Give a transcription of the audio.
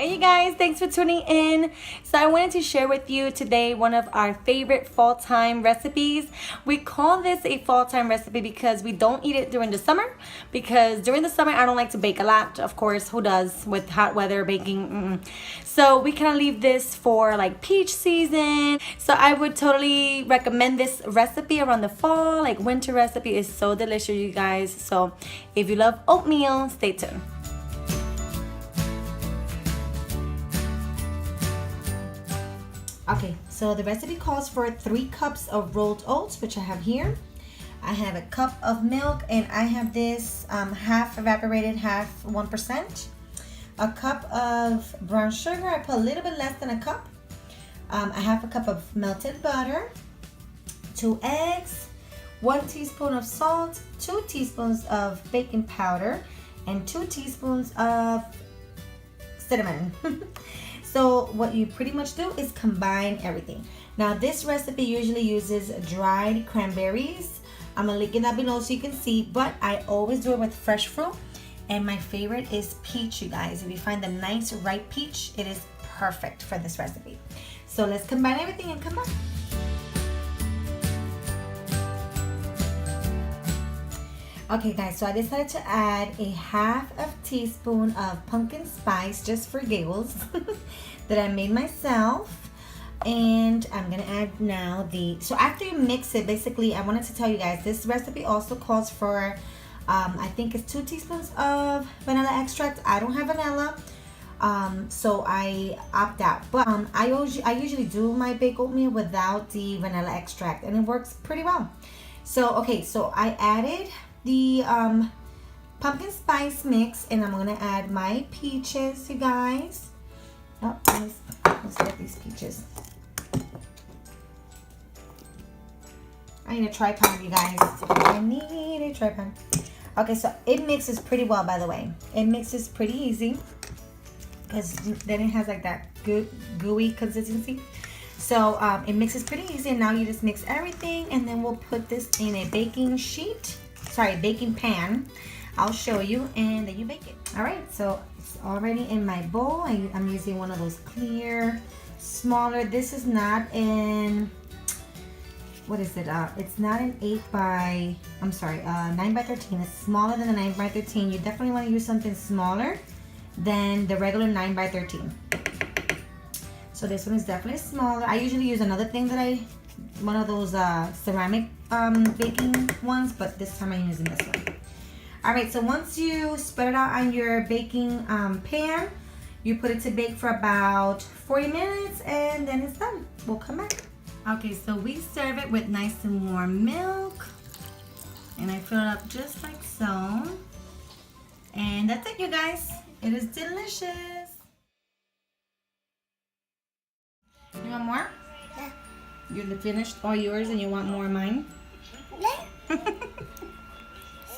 Hey you guys, thanks for tuning in. So I wanted to share with you today one of our favorite fall time recipes. We call this a fall time recipe because we don't eat it during the summer, because during the summer I don't like to bake a lot. Of course, who does with hot weather baking? So we kind of leave this for like peach season. So I would totally recommend this recipe around the fall. Like winter recipe is so delicious, you guys. So if you love oatmeal, stay tuned. Okay, so the recipe calls for 3 cups of rolled oats, which I have here. I have a cup of milk, and I have this half evaporated, half 1%. A cup of brown sugar. I put a little bit less than a cup. I have a cup of melted butter, 2 eggs, 1 teaspoon of salt, 2 teaspoons of baking powder, and 2 teaspoons of cinnamon. So what you pretty much do is combine everything. Now this recipe usually uses dried cranberries. I'm gonna link it down below so you can see, but I always do it with fresh fruit. And my favorite is peach, you guys. If you find the nice ripe peach, it is perfect for this recipe. So let's combine everything and combine. Okay guys, so I decided to add a half of teaspoon of pumpkin spice just for giggles that I made myself. And I'm gonna add now so after you mix it, basically I wanted to tell you guys, this recipe also calls for, I think it's 2 teaspoons of vanilla extract. I don't have vanilla, so I opt out. But I usually do my baked oatmeal without the vanilla extract, and it works pretty well. So okay, so I added the pumpkin spice mix, and I'm gonna add my peaches, you guys. Oh, let's get these peaches. I need a tripod, you guys. I need a tripod. Okay, so it mixes pretty well, by the way. It mixes pretty easy, because then it has like that good gooey consistency. So it mixes pretty easy, and now you just mix everything, and then we'll put this in a baking pan. I'll show you, and then you bake it. All right, so it's already in my bowl. I'm using one of those clear, smaller. This is not in, what is it? It's not an 9 by 13. It's smaller than the 9 by 13. You definitely want to use something smaller than the regular 9 by 13. So this one is definitely smaller. I usually use another thing one of those ceramic baking ones, but this time I'm using this one. All right, so once you spread it out on your baking pan, you put it to bake for about 40 minutes, and then it's done. We'll come back. Okay, so we serve it with nice and warm milk, and I fill it up just like so. And that's it, you guys. It is delicious. You want more? Yeah. You finished all yours and you want more of mine?